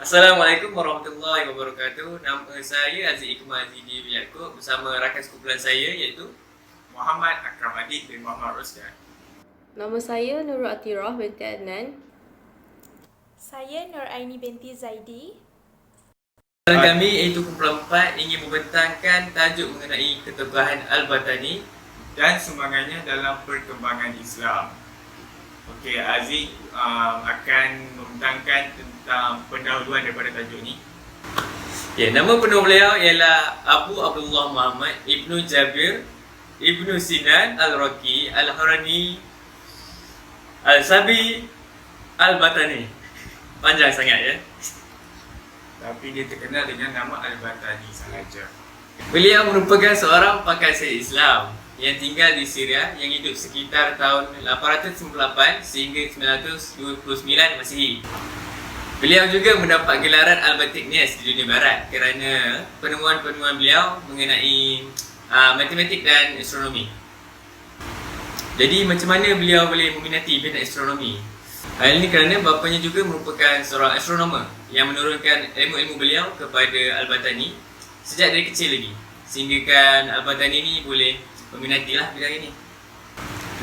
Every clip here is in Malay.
Assalamualaikum warahmatullahi wabarakatuh. Nama saya Aziz Ikmal Azidi bin Yaakob bersama rakan sekumpulan saya iaitu Muhammad Akram Adik bin Muhammad Rosdan. Nama saya Nurul Atirah binti Adnan. Saya Nur Aini binti Zaidi. kami iaitu kumpulan 4 ingin membentangkan tajuk mengenai ketokohan Al-Batani Dan sumbangannya dalam perkembangan Islam. Okey, Aziz akan membentangkan tentang pendahuluan daripada tajuk ni. Ya, nama penuh beliau ialah Abu Abdullah Muhammad Ibnu Jabir Ibnu Sinan Al-Raqi Al-Harani Al-Sabi Al-Batani. Panjang sangat ya. Tapi dia terkenal dengan nama Al-Batani sahaja. Beliau merupakan seorang pakar sihir Islam yang tinggal di Syria yang hidup sekitar tahun 898 sehingga 929 Masihi. Beliau juga mendapat gelaran Al-Batiknias di dunia barat kerana penemuan-penemuan beliau mengenai matematik dan astronomi. Jadi macam mana beliau boleh meminati bidang astronomi? Hal ini kerana bapanya juga merupakan seorang astronomer yang menurunkan ilmu-ilmu beliau kepada Al-Batani sejak dari kecil lagi, sehingga kan Al-Batani ni boleh meminatilah bidang ini.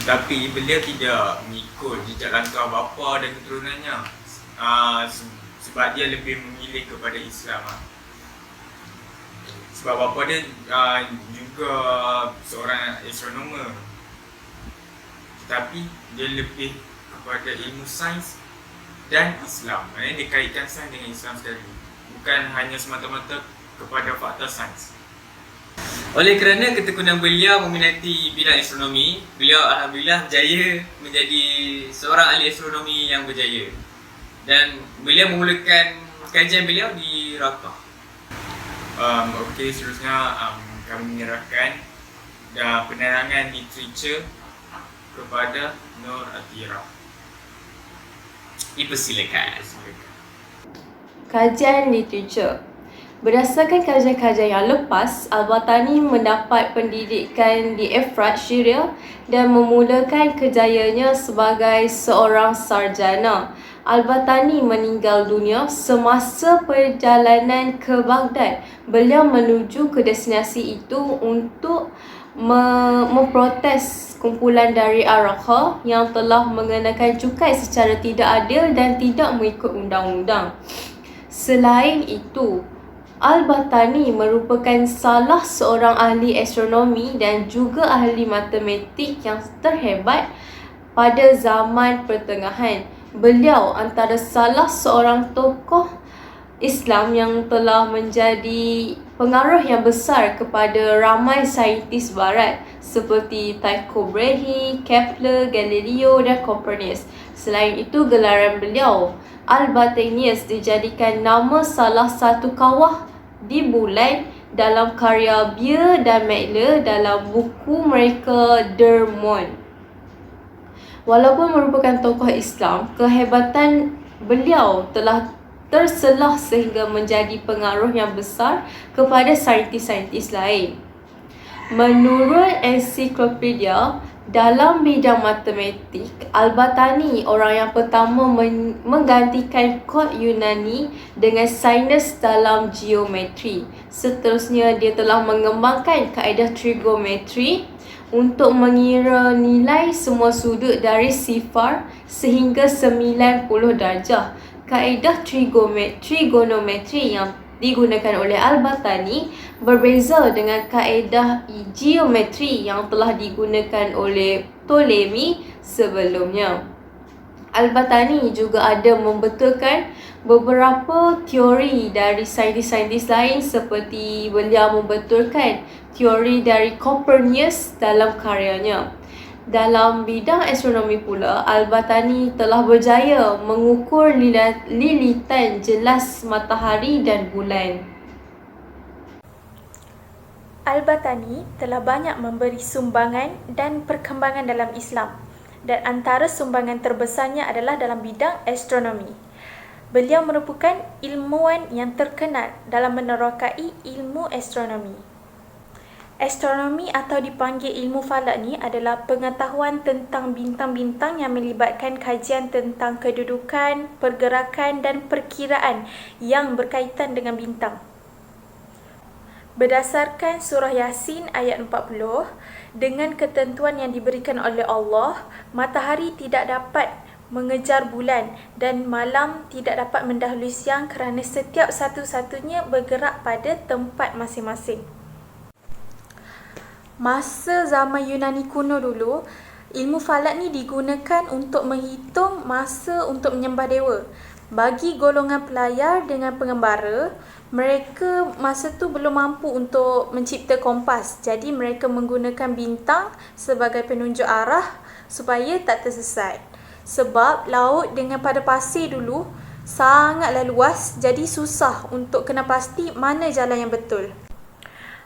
Tetapi beliau tidak mengikut jejak langkah bapa dan keturunannya, sebab dia lebih memilih kepada Islam. Sebab bapa dia juga seorang astronomer, tetapi dia lebih kepada ilmu sains dan Islam. Maksudnya dia kaitkan sains dengan Islam sekali, bukan hanya semata-mata kepada fakta sains. Oleh kerana ketekunan beliau meminati bidang astronomi, beliau alhamdulillah berjaya menjadi seorang ahli astronomi yang berjaya. Dan beliau memulakan kajian beliau di Raqqa. Okey, seterusnya kami menyerahkan penerangan literature kepada Nur Atirah. Dipersilakan. Kajian literature. Berdasarkan kajian-kajian yang lepas, Al-Batani mendapat pendidikan di Efrat, Syria dan memulakan kejayanya sebagai seorang sarjana. Al-Batani meninggal dunia semasa perjalanan ke Baghdad. Beliau menuju ke destinasi itu untuk memprotes kumpulan dari Ar-Raqqa yang telah mengenakan cukai secara tidak adil dan tidak mengikut undang-undang. Selain itu, Al-Batani merupakan salah seorang ahli astronomi dan juga ahli matematik yang terhebat pada zaman pertengahan. Beliau antara salah seorang tokoh Islam yang telah menjadi pengaruh yang besar kepada ramai saintis barat seperti Tycho Brahe, Kepler, Galileo dan Copernicus. Selain itu, gelaran beliau Al-Batiknias dijadikan nama salah satu kawah di bulan dalam karya Beer dan Mädler dalam buku mereka Der Mond. Walaupun merupakan tokoh Islam, kehebatan beliau telah terselah sehingga menjadi pengaruh yang besar kepada saintis-saintis lain. Menurut ensiklopedia dalam bidang matematik, Al-Batani orang yang pertama menggantikan kod Yunani dengan sains dalam geometri. Seterusnya, dia telah mengembangkan kaedah trigonometri untuk mengira nilai semua sudut dari sifar sehingga 90 darjah. Kaedah trigonometri yang digunakan oleh Al-Batani berbeza dengan kaedah geometri yang telah digunakan oleh Ptolemy sebelumnya. Al-Batani juga ada membetulkan beberapa teori dari saintis-saintis lain seperti beliau membetulkan teori dari Copernicus dalam karyanya. Dalam bidang astronomi pula, Al-Batani telah berjaya mengukur lilitan jelas matahari dan bulan. Al-Batani telah banyak memberi sumbangan dan perkembangan dalam Islam, dan antara sumbangan terbesarnya adalah dalam bidang astronomi. Beliau merupakan ilmuwan yang terkenal dalam menerokai ilmu astronomi. Astronomi atau dipanggil ilmu falak ni adalah pengetahuan tentang bintang-bintang yang melibatkan kajian tentang kedudukan, pergerakan dan perkiraan yang berkaitan dengan bintang. Berdasarkan surah Yasin ayat 40, dengan ketentuan yang diberikan oleh Allah, matahari tidak dapat mengejar bulan dan malam tidak dapat mendahului siang kerana setiap satu-satunya bergerak pada tempat masing-masing. Masa zaman Yunani kuno dulu, ilmu falak ni digunakan untuk menghitung masa untuk menyembah dewa. Bagi golongan pelayar dengan pengembara, mereka masa tu belum mampu untuk mencipta kompas. Jadi mereka menggunakan bintang sebagai penunjuk arah supaya tak tersesat. Sebab laut dengan padang pasir dulu sangatlah luas, jadi susah untuk kena pasti mana jalan yang betul.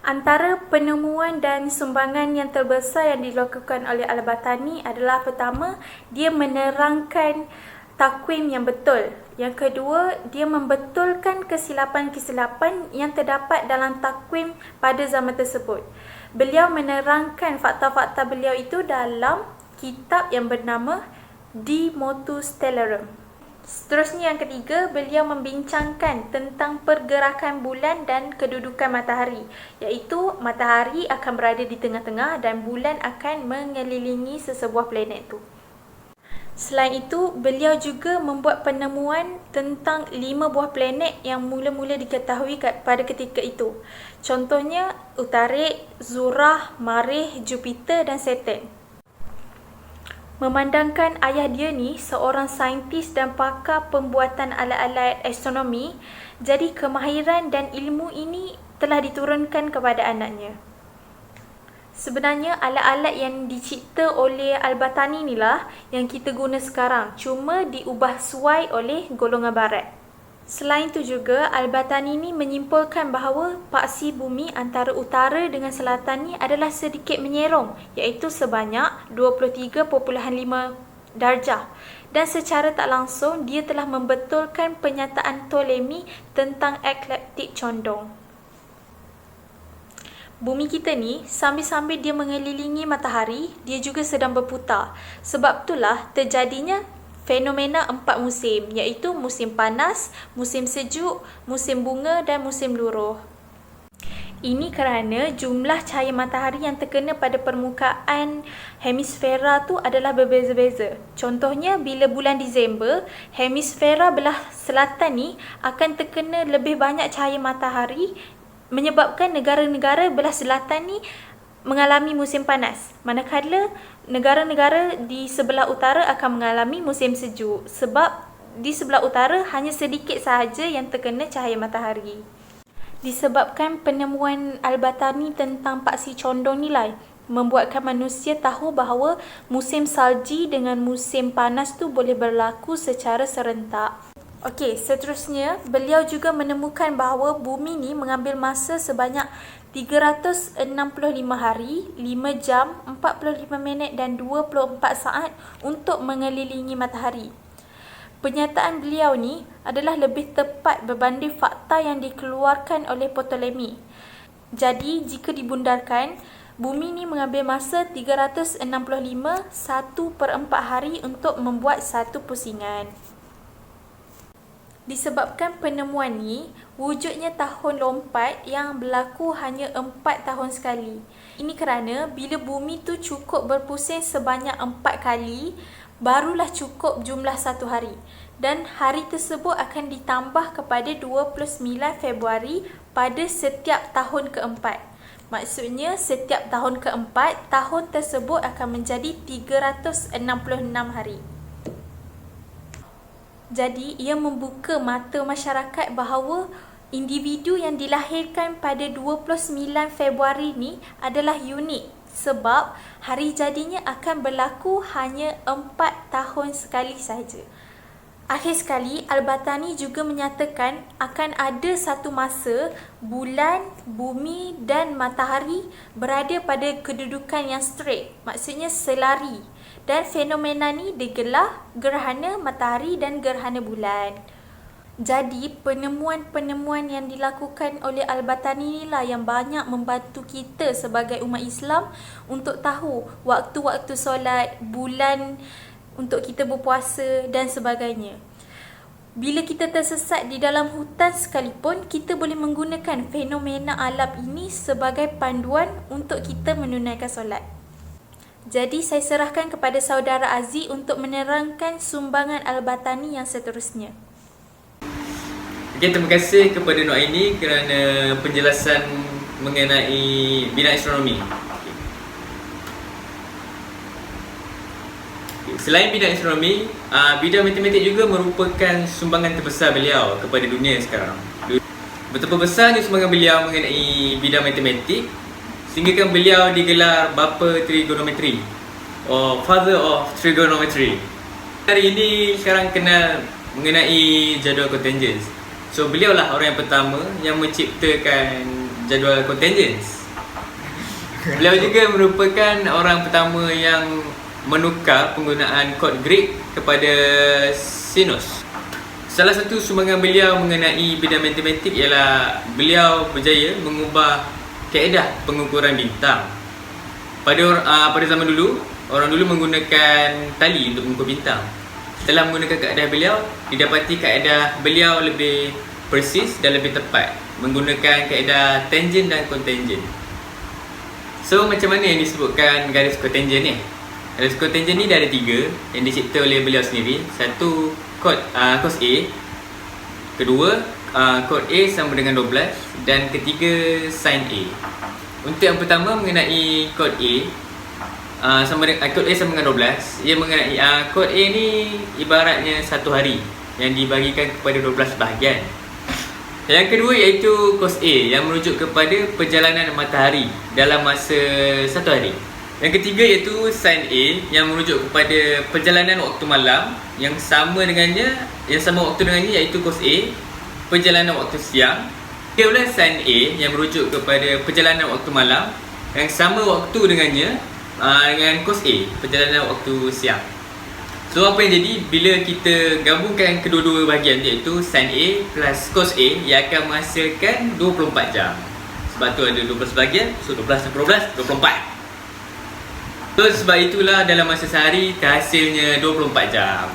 Antara penemuan dan sumbangan yang terbesar yang dilakukan oleh Al-Battani adalah pertama, dia menerangkan takwim yang betul. Yang kedua, dia membetulkan kesilapan-kesilapan yang terdapat dalam takwim pada zaman tersebut. Beliau menerangkan fakta-fakta beliau itu dalam kitab yang bernama De Motu Stellarum. Seterusnya yang ketiga, beliau membincangkan tentang pergerakan bulan dan kedudukan matahari, iaitu matahari akan berada di tengah-tengah dan bulan akan mengelilingi sesebuah planet tu. Selain itu, beliau juga membuat penemuan tentang 5 buah planet yang mula-mula diketahui pada ketika itu. Contohnya, Utarik, Zurah, Marikh, Jupiter dan Saturn. Memandangkan ayah dia ni seorang saintis dan pakar pembuatan alat-alat astronomi, jadi kemahiran dan ilmu ini telah diturunkan kepada anaknya. Sebenarnya alat-alat yang dicipta oleh Al-Battani inilah yang kita guna sekarang, cuma diubah suai oleh golongan barat. Selain itu juga, Al-Battani ini menyimpulkan bahawa paksi bumi antara utara dengan selatan ni adalah sedikit menyerong, iaitu sebanyak 23.5 darjah. Dan secara tak langsung, dia telah membetulkan penyataan Ptolemy tentang ekliptik condong. Bumi kita ni, sambil-sambil dia mengelilingi matahari, dia juga sedang berputar. Sebab itulah terjadinya fenomena 4 musim, iaitu musim panas, musim sejuk, musim bunga dan musim luruh. Ini kerana jumlah cahaya matahari yang terkena pada permukaan hemisfera tu adalah berbeza-beza. Contohnya, bila bulan Disember, hemisfera belah selatan ni akan terkena lebih banyak cahaya matahari, menyebabkan negara-negara belah selatan ni mengalami musim panas, manakala negara-negara di sebelah utara akan mengalami musim sejuk, sebab di sebelah utara hanya sedikit sahaja yang terkena cahaya matahari. Disebabkan penemuan Al-Battani tentang paksi condong nilai membuatkan manusia tahu bahawa musim salji dengan musim panas tu boleh berlaku secara serentak. Okey, seterusnya beliau juga menemukan bahawa bumi ni mengambil masa sebanyak 365 hari, 5 jam, 45 minit dan 24 saat untuk mengelilingi matahari. Pernyataan beliau ni adalah lebih tepat berbanding fakta yang dikeluarkan oleh Ptolemy. Jadi, jika dibundarkan, bumi ni mengambil masa 365 1/4 hari untuk membuat satu pusingan. Disebabkan penemuan ni, wujudnya tahun lompat yang berlaku hanya 4 tahun sekali. Ini kerana bila bumi tu cukup berpusing sebanyak 4 kali, barulah cukup jumlah satu hari. Dan hari tersebut akan ditambah kepada 29 Februari pada setiap tahun keempat. Maksudnya setiap tahun keempat, tahun tersebut akan menjadi 366 hari. Jadi, ia membuka mata masyarakat bahawa individu yang dilahirkan pada 29 Februari ni adalah unik sebab hari jadinya akan berlaku hanya 4 tahun sekali sahaja. Akhir sekali, Al-Battani juga menyatakan akan ada satu masa bulan, bumi dan matahari berada pada kedudukan yang straight, maksudnya selari. Dan fenomena ni digelar gerhana matahari dan gerhana bulan. Jadi, penemuan-penemuan yang dilakukan oleh Al-Battani inilah yang banyak membantu kita sebagai umat Islam untuk tahu waktu-waktu solat, bulan untuk kita berpuasa dan sebagainya. Bila kita tersesat di dalam hutan sekalipun, kita boleh menggunakan fenomena alam ini sebagai panduan untuk kita menunaikan solat. Jadi, saya serahkan kepada saudara Aziz untuk menerangkan sumbangan Al-Battani yang seterusnya. Okay, terima kasih kepada Nuaini kerana penjelasan mengenai bidang astronomi. Selain bidang astronomi, bidang matematik juga merupakan sumbangan terbesar beliau kepada dunia sekarang. Betapa besarnya sumbangan beliau mengenai bidang matematik sehinggakan beliau digelar Bapa Trigonometri or Father of Trigonometry. Hari ini sekarang kenal mengenai jadual contingents. So beliau lah orang yang pertama yang menciptakan jadual contingents. Beliau juga merupakan orang pertama yang menukar penggunaan kod Greek kepada sinus. Salah satu sumbangan beliau mengenai bidang matematik ialah beliau berjaya mengubah kaedah pengukuran bintang. Pada zaman dulu, orang dulu menggunakan tali untuk mengukur bintang. Setelah menggunakan kaedah beliau, didapati kaedah beliau lebih persis dan lebih tepat menggunakan kaedah tangent dan contingent. So macam mana yang disebutkan garis contingent ni? Garis contingent ni dah ada 3 yang dicipta oleh beliau sendiri. Satu cos A, kedua cos A sama dengan 12 dan ketiga sin A. Untuk yang pertama mengenai cos A, code A sama dengan 12. Ia mengenai code A ni ibaratnya satu hari yang dibagikan kepada 12 bahagian. Yang kedua iaitu cos A yang merujuk kepada perjalanan matahari dalam masa satu hari. Yang ketiga iaitu sin A yang merujuk kepada perjalanan waktu malam yang sama waktu dengannya iaitu cos A, perjalanan waktu siang. Kemudian sin A yang merujuk kepada perjalanan waktu malam yang sama waktu dengannya dengan cos A, perjalanan waktu siang. So apa yang jadi bila kita gabungkan kedua-dua bahagian iaitu sin A plus cos A, ia akan menghasilkan 24 jam. Sebab tu ada 12 bahagian, so 12 dan 12, 24. So sebab itulah dalam masa sehari terhasilnya 24 jam.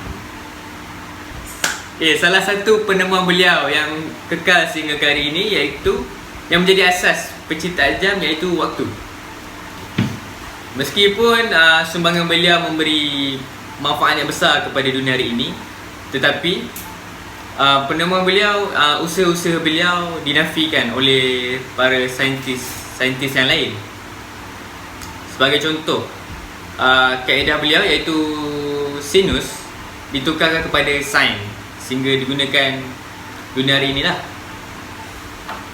Salah satu penemuan beliau yang kekal sehingga ke hari ini iaitu yang menjadi asas penciptaan jam iaitu waktu. Meskipun sumbangan beliau memberi manfaat yang besar kepada dunia hari ini, tetapi penemuan beliau, usaha-usaha beliau dinafikan oleh para saintis yang lain. Sebagai contoh, kaedah beliau iaitu sinus ditukarkan kepada sin sehingga digunakan dunia hari inilah.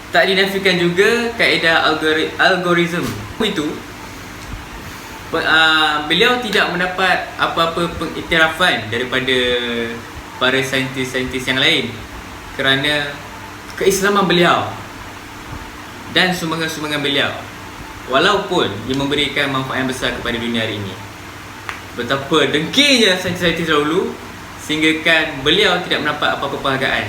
Tak dinafikan juga kaedah algoritma itu. Beliau tidak mendapat apa-apa pengiktirafan daripada para saintis-saintis yang lain kerana keislaman beliau dan sumbangan-sumbangan beliau, walaupun ia memberikan manfaat yang besar kepada dunia hari ini. Betapa dengkinya saintis-saintis dahulu sehinggakan beliau tidak mendapat apa-apa penghargaan.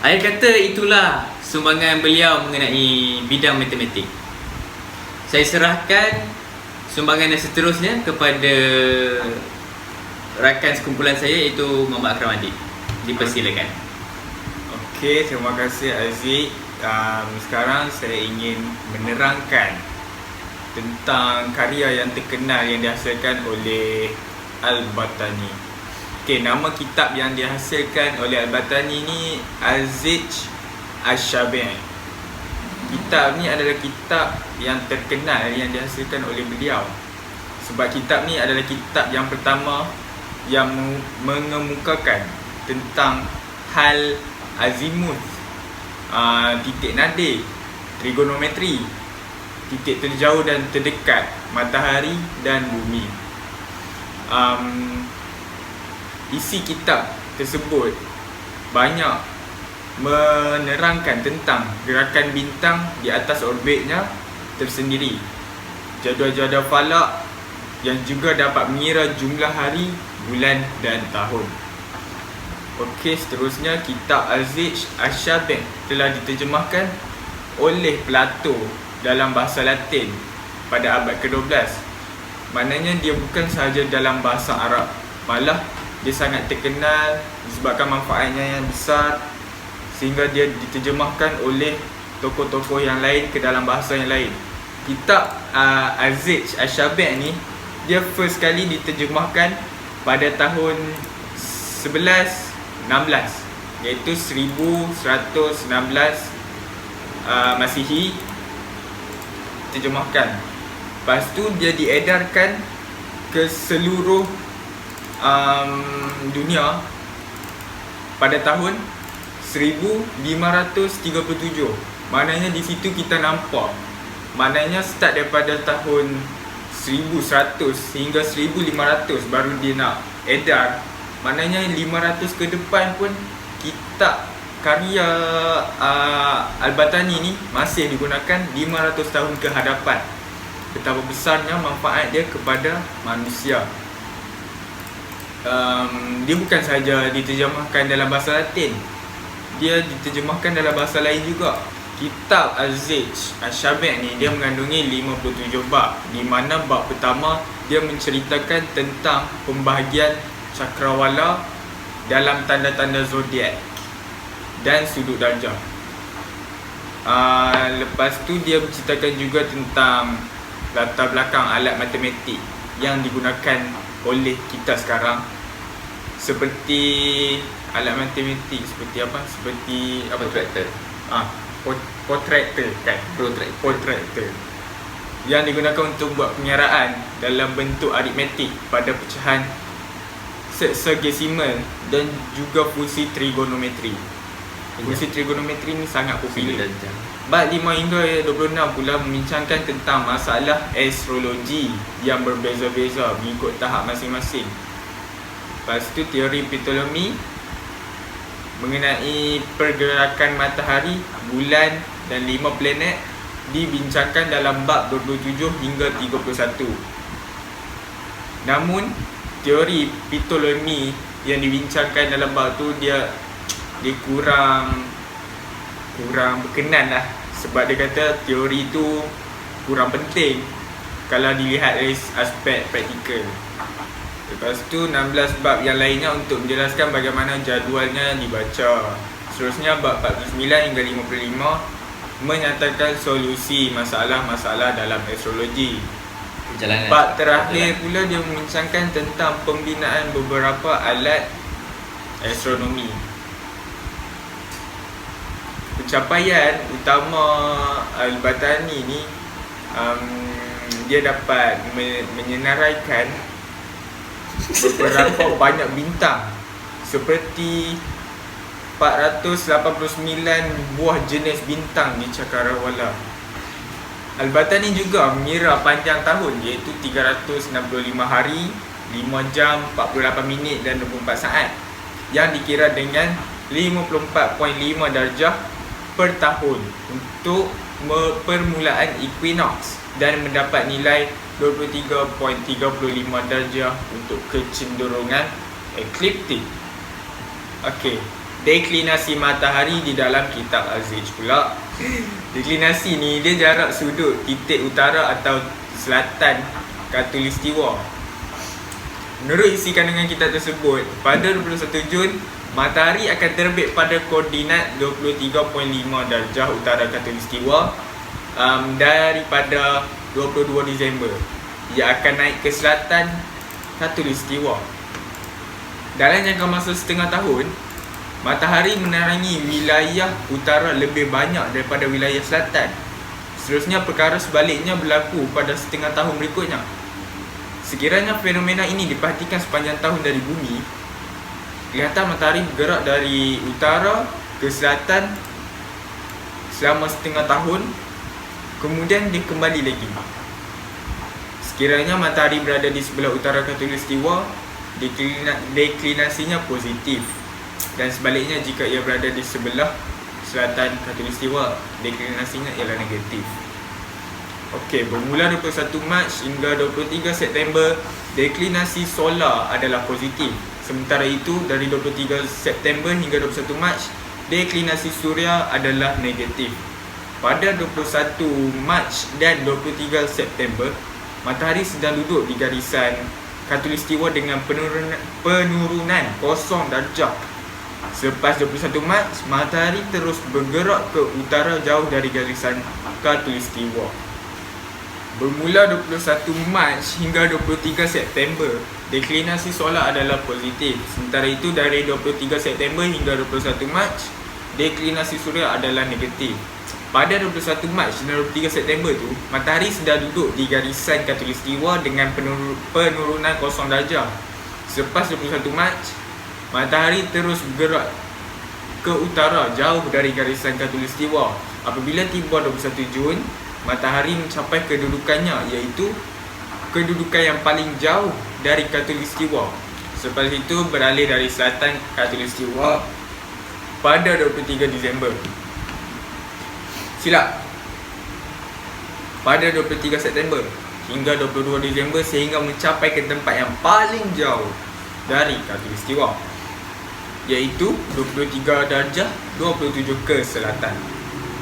Saya kata itulah sumbangan beliau mengenai bidang matematik. Saya serahkan sumbangan yang seterusnya kepada rakan sekumpulan saya iaitu Muhammad Akram Adik. Dipersilakan. Okey, terima kasih Aziz. Sekarang saya ingin menerangkan tentang karya yang terkenal yang dihasilkan oleh Al-Battani. Okey, nama kitab yang dihasilkan oleh Al-Battani ni Al-Zij Ash-Shabi'i. Kitab ni adalah kitab yang terkenal yang dihasilkan oleh beliau. Sebab kitab ni adalah kitab yang pertama yang mengemukakan tentang hal azimut, titik nadir, trigonometri, titik terjauh dan terdekat matahari dan bumi. Isi kitab tersebut banyak menerangkan tentang gerakan bintang di atas orbitnya tersendiri, jadual-jadual falak yang juga dapat mengira jumlah hari, bulan dan tahun. Okey, seterusnya kitab Al-Zij Asy-Syabi' telah diterjemahkan oleh Plato dalam bahasa Latin pada abad ke-12. Maknanya dia bukan sahaja dalam bahasa Arab, malah dia sangat terkenal disebabkan manfaatnya yang besar sehingga dia diterjemahkan oleh tokoh-tokoh yang lain ke dalam bahasa yang lain. Kitab Al-Zij Asy-Syabi' ni dia first kali diterjemahkan pada tahun 1116, iaitu 1116 Masihi terjemahkan. Lepas tu dia diedarkan ke seluruh dunia pada tahun 1537. Maknanya di situ kita nampak, maknanya start daripada tahun 1100 hingga 1500 baru dia nak edar. Maknanya 500 ke depan pun kitab karya Al-Battani ni masih digunakan 500 tahun ke hadapan. Betapa besarnya manfaat dia kepada manusia. Dia bukan sahaja diterjemahkan dalam bahasa Latin, dia diterjemahkan dalam bahasa lain juga. Kitab Al-Zij Asy-Syabi' ni dia mengandungi 57 bab, di mana bab pertama dia menceritakan tentang pembahagian cakrawala dalam tanda-tanda zodiak dan sudut darjah. Lepas tu dia menceritakan juga tentang latar belakang alat matematik yang digunakan oleh kita sekarang, seperti alat matematik seperti apa? Seperti apa? Protractor. Protractor kan? Protractor yang digunakan untuk buat penyaraan dalam bentuk aritmetik pada pecahan sexagesimal dan juga fungsi trigonometri. Fungsi trigonometri ni sangat popular. Bab 5 hingga 26 pula membincangkan tentang masalah astrologi yang berbeza-beza mengikut tahap masing-masing. Lepas tu teori Ptolemy mengenai pergerakan matahari, bulan dan 5 planet dibincangkan dalam bab 27 hingga 31. Namun teori Ptolemy yang dibincangkan dalam bab tu dia kurang berkenan lah, sebab dia kata teori tu kurang penting kalau dilihat dari aspek praktikal. Lepas tu 16 bab yang lainnya untuk menjelaskan bagaimana jadualnya dibaca. Seterusnya bab 49 hingga 55 menyatakan solusi masalah-masalah dalam astrologi. Bab terakhir pula dia membincangkan tentang pembinaan beberapa alat astronomi. Pencapaian utama Al-Battani ni dia dapat menyenaraikan beberapa banyak bintang, seperti 489 buah jenis bintang di cakrawala. Al-Battani juga mengira panjang tahun, iaitu 365 hari, 5 jam, 48 minit dan 24 saat, yang dikira dengan 54.5 darjah per tahun untuk permulaan equinox dan mendapat nilai 23.35 darjah untuk kecenderungan ekliptik. Okey, deklinasi matahari di dalam kitab Al-Zij pula. Deklinasi ni dia jarak sudut titik utara atau selatan khatulistiwa. Menurut isi kandungan kitab tersebut, pada 21 Jun matahari akan terbit pada koordinat 23.5 darjah utara khatulistiwa. Daripada 22 Disember ia akan naik ke selatan khatulistiwa. Dalam jangka masa setengah tahun, matahari menerangi wilayah utara lebih banyak daripada wilayah selatan. Seterusnya perkara sebaliknya berlaku pada setengah tahun berikutnya. Sekiranya fenomena ini diperhatikan sepanjang tahun dari bumi, kelihatan matahari bergerak dari utara ke selatan selama setengah tahun, kemudian dia kembali lagi. Sekiranya matahari berada di sebelah utara khatulistiwa, deklinasinya positif, dan sebaliknya jika ia berada di sebelah selatan khatulistiwa, deklinasinya ialah negatif. Okey, bermula 21 Mac hingga 23 September, deklinasi solar adalah positif. Sementara itu, dari 23 September hingga 21 Mac, deklinasi Suria adalah negatif. Pada 21 Mac dan 23 September, matahari sedang duduk di garisan khatulistiwa dengan penurunan 0 darjah. Selepas 21 Mac, matahari terus bergerak ke utara jauh dari garisan khatulistiwa. Bermula 21 Mac hingga 23 September, deklinasi solar adalah positif. Sementara itu, dari 23 September hingga 21 Mac, deklinasi Suria adalah negatif. Pada 21 Mac dan 23 September tu, matahari sedang duduk di garisan khatulistiwa dengan penurunan 0 darjah. Selepas 21 Mac, matahari terus bergerak ke utara jauh dari garisan khatulistiwa. Apabila tiba 21 Jun, matahari mencapai kedudukannya, iaitu kedudukan yang paling jauh dari khatulistiwa. Selepas itu beralih dari selatan khatulistiwa pada 23 Disember. Silap. Pada 23 September hingga 22 Disember sehingga mencapai ke tempat yang paling jauh dari khatulistiwa, iaitu 23 darjah 27 ke selatan.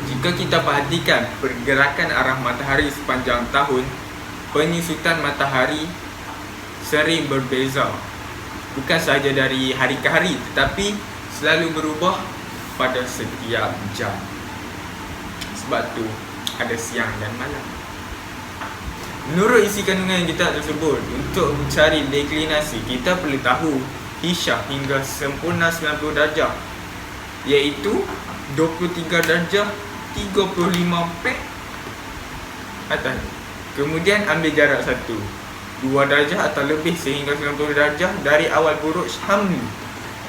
Jika kita perhatikan pergerakan arah matahari sepanjang tahun, penyusutan matahari sering berbeza. Bukan sahaja dari hari ke hari, tetapi selalu berubah pada setiap jam. Sebab tu ada siang dan malam. Menurut isi kandungan kitab tersebut, untuk mencari deklinasi, kita perlu tahu Hisyah hingga sempurna 90 darjah, iaitu 23 darjah 35 pek atas. Kemudian ambil jarak 2 darjah atau lebih sehingga 90 darjah dari awal buruj Hamli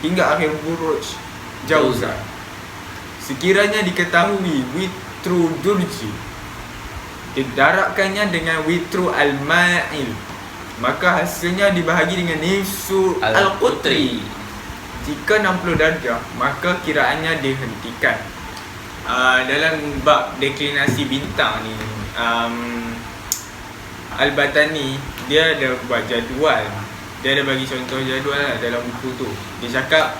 hingga akhir buruj Jauzah. Sekiranya diketahui witru Durji, didarabkannya dengan witru Al-Ma'il, maka hasilnya dibahagi dengan nifsu Al-Qutri. Jika 60 darjah, maka kiraannya dihentikan. Dalam bab deklinasi bintang ni, Al-Batani dia ada buat jadual. Dia ada bagi contoh jadual lah dalam buku tu. Dia cakap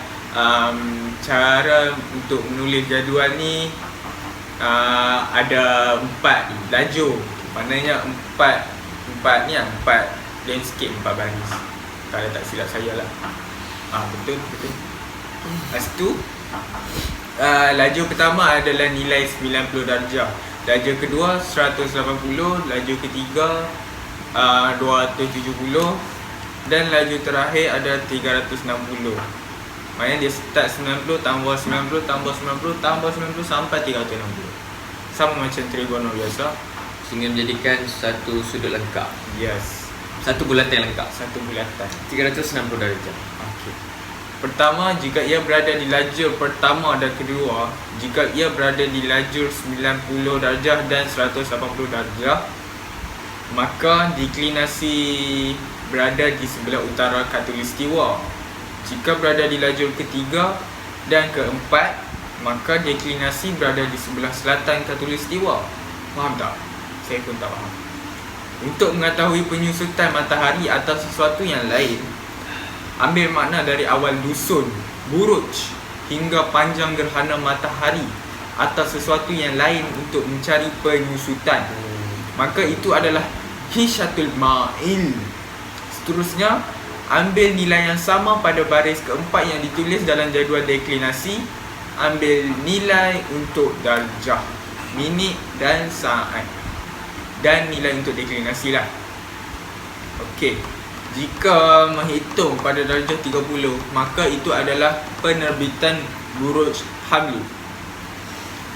cara untuk menulis jadual ni ada 4 lajur. Maknanya 4 landscape, 4 baris. Kalau tak silap saya lah. Betul. Lepas tu lajur pertama adalah nilai 90 darjah. Lajur kedua 180, lajur ketiga 270 dan lajur terakhir ada 360. Maknanya dia start 90 tambah 90 tambah 90 tambah 90 sampai 360. Sama macam trigono biasa, sehingga menjadikan satu sudut lengkap. Yes, Satu bulatan yang lengkap. satu bulatan. 360 darjah. Okey. Pertama, jika ia berada di lajur pertama dan kedua, jika ia berada di lajur 90 darjah dan 180 darjah, maka deklinasi berada di sebelah utara khatulistiwa. Jika berada di lajur ketiga dan keempat, maka deklinasi berada di sebelah selatan khatulistiwa. Faham tak? Saya pun tak faham. Untuk mengetahui penyusutan matahari atau sesuatu yang lain, ambil makna dari awal dusun, buruj hingga panjang gerhana matahari atau sesuatu yang lain untuk mencari penyusutan. Maka itu adalah Hisyatul Ma'il. Seterusnya, ambil nilai yang sama pada baris keempat yang ditulis dalam jadual deklinasi. Ambil nilai untuk darjah, minit dan saat, dan nilai untuk deklinasi lah. Okey. Jika menghitung pada darjah 30, maka itu adalah penerbitan buruj Hamli.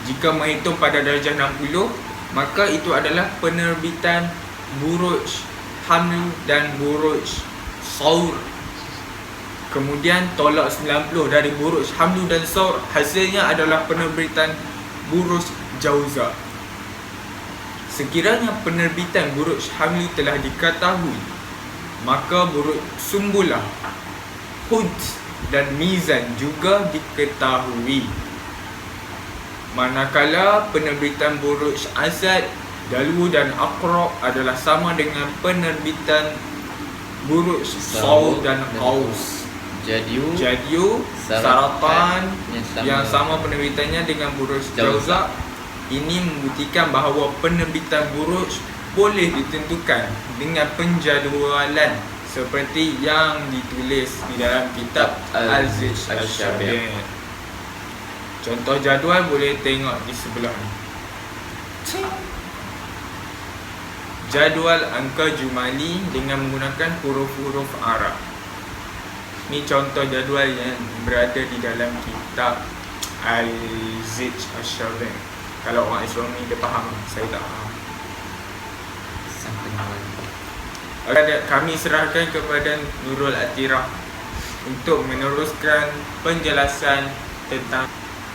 Jika menghitung pada darjah 60, maka itu adalah penerbitan buruj Hamli dan buruj Saur. Kemudian tolak 90 dari buruj Hamli dan Saur, hasilnya adalah penerbitan buruj Jauzah. Sekiranya penerbitan buruj Hamli telah diketahui, maka buruj Sumbulah, Hud dan Mizan juga diketahui. Manakala penerbitan buruj Asad, Dalwu dan Aqrab adalah sama dengan penerbitan buruj Saud dan Qaus. Jadiu, Saratan yang sama penerbitannya dengan Buruj Jauzak. Ini membuktikan bahawa penerbitan Buruj boleh ditentukan dengan penjadualan seperti yang ditulis di dalam kitab Al-Zij Al-Syabir. Contoh jadual boleh tengok di sebelah ni. Jadual angka jumali dengan menggunakan huruf-huruf Arab. Ni contoh jadual yang berada di dalam kitab Al-Zij Al-Syabir. Kalau orang Islam ni dia faham, saya tak faham. Kami serahkan kepada Nurul Atirah untuk meneruskan penjelasan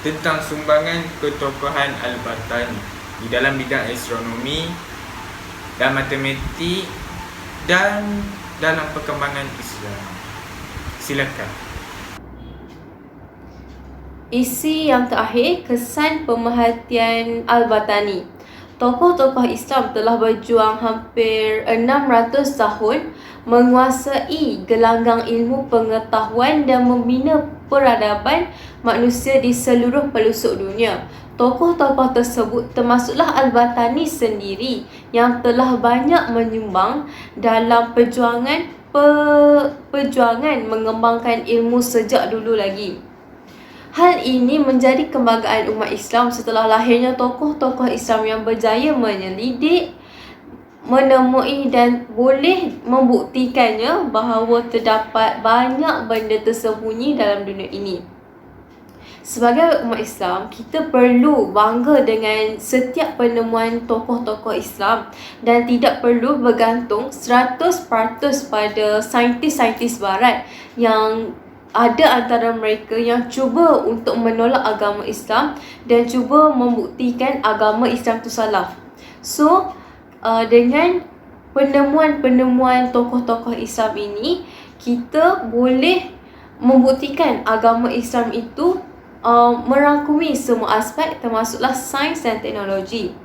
tentang sumbangan ketokohan Al-Battani di dalam bidang astronomi dan matematik dan dalam perkembangan Islam. Silakan. Isi yang terakhir, kesan pemerhatian Al-Battani. Tokoh-tokoh Islam telah berjuang hampir 600 tahun menguasai gelanggang ilmu pengetahuan dan membina peradaban manusia di seluruh pelosok dunia. Tokoh-tokoh tersebut termasuklah Al-Battani sendiri yang telah banyak menyumbang dalam perjuangan mengembangkan ilmu sejak dulu lagi. Hal ini menjadi kebanggaan umat Islam setelah lahirnya tokoh-tokoh Islam yang berjaya menyelidik, menemui dan boleh membuktikannya bahawa terdapat banyak benda tersembunyi dalam dunia ini. Sebagai umat Islam, kita perlu bangga dengan setiap penemuan tokoh-tokoh Islam dan tidak perlu bergantung 100% pada saintis-saintis barat yang ada antara mereka yang cuba untuk menolak agama Islam dan cuba membuktikan agama Islam itu salah. So, dengan penemuan-penemuan tokoh-tokoh Islam ini, kita boleh membuktikan agama Islam itu merangkumi semua aspek termasuklah sains dan teknologi.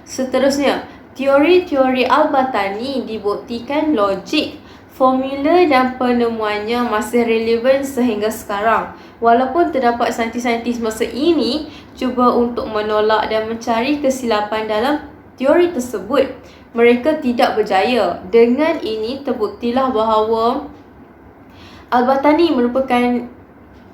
Seterusnya, teori-teori Al-Battani dibuktikan logik, formula dan penemuannya masih relevan sehingga sekarang. Walaupun terdapat saintis-saintis masa ini cuba untuk menolak dan mencari kesilapan dalam teori tersebut, mereka tidak berjaya. Dengan ini terbuktilah bahawa Al-Battani merupakan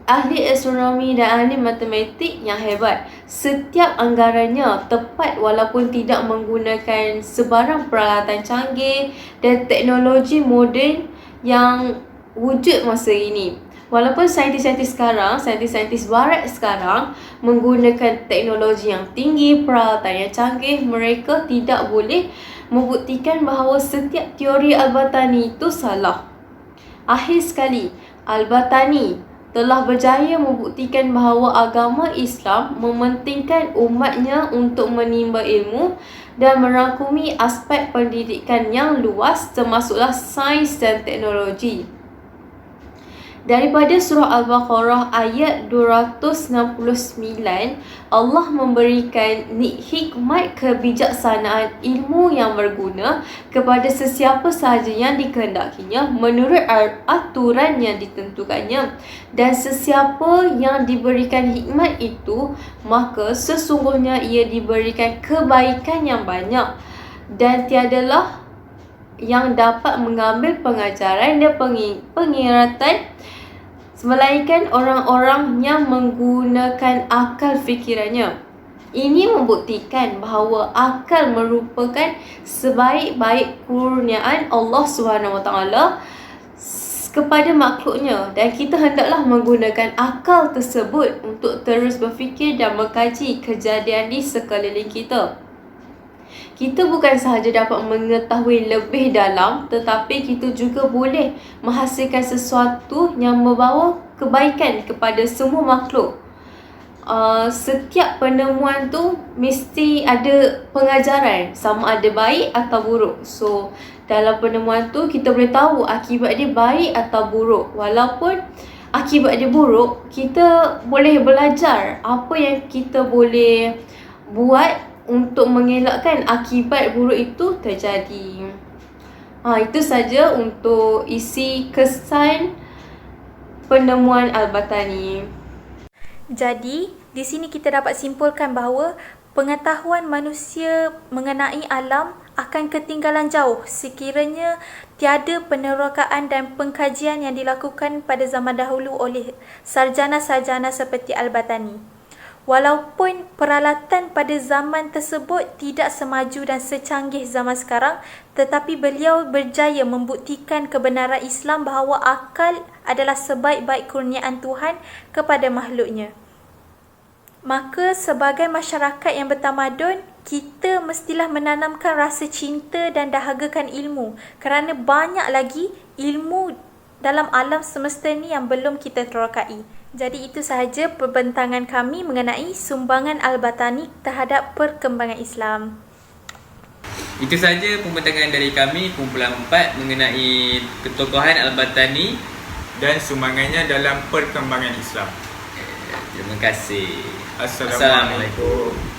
ahli astronomi dan ahli matematik yang hebat. Setiap anggarannya tepat walaupun tidak menggunakan sebarang peralatan canggih dan teknologi moden yang wujud masa ini. Walaupun saintis-saintis barat sekarang menggunakan teknologi yang tinggi, peralatan yang canggih, mereka tidak boleh membuktikan bahawa setiap teori Al-Battani itu salah. Akhir sekali, Al-Battani telah berjaya membuktikan bahawa agama Islam mementingkan umatnya untuk menimba ilmu dan merangkumi aspek pendidikan yang luas termasuklah sains dan teknologi. Daripada surah Al-Baqarah ayat 269, Allah memberikan hikmat kebijaksanaan ilmu yang berguna kepada sesiapa sahaja yang dikehendakinya menurut aturan yang ditentukannya. Dan sesiapa yang diberikan hikmat itu, maka sesungguhnya ia diberikan kebaikan yang banyak dan tiadalah yang dapat mengambil pengajaran dan pengingatan melainkan orang-orang yang menggunakan akal fikirannya. Ini membuktikan bahawa akal merupakan sebaik-baik kurniaan Allah SWT kepada makhluknya dan kita hendaklah menggunakan akal tersebut untuk terus berfikir dan mengkaji kejadian di sekeliling kita. Kita bukan sahaja dapat mengetahui lebih dalam, tetapi kita juga boleh menghasilkan sesuatu yang membawa kebaikan kepada semua makhluk. Setiap penemuan tu mesti ada pengajaran, sama ada baik atau buruk. So, dalam penemuan tu kita boleh tahu akibat dia baik atau buruk. Walaupun akibat dia buruk, kita boleh belajar apa yang kita boleh buat untuk mengelakkan akibat buruk itu terjadi. Itu saja untuk isi kesan penemuan Al-Battani. Jadi, di sini kita dapat simpulkan bahawa pengetahuan manusia mengenai alam akan ketinggalan jauh sekiranya tiada penerokaan dan pengkajian yang dilakukan pada zaman dahulu oleh sarjana-sarjana seperti Al-Battani. Walaupun peralatan pada zaman tersebut tidak semaju dan secanggih zaman sekarang, tetapi beliau berjaya membuktikan kebenaran Islam bahawa akal adalah sebaik-baik kurniaan Tuhan kepada makhluknya. Maka sebagai masyarakat yang bertamadun, kita mestilah menanamkan rasa cinta dan dahagakan ilmu, kerana banyak lagi ilmu dalam alam semesta ni yang belum kita terokai. Jadi itu sahaja perbentangan kami mengenai sumbangan Al-Battani terhadap perkembangan Islam. Itu sahaja pembentangan dari kami, kumpulan 4 mengenai ketokohan Al-Battani dan sumbangannya dalam perkembangan Islam. Terima kasih. Assalamualaikum.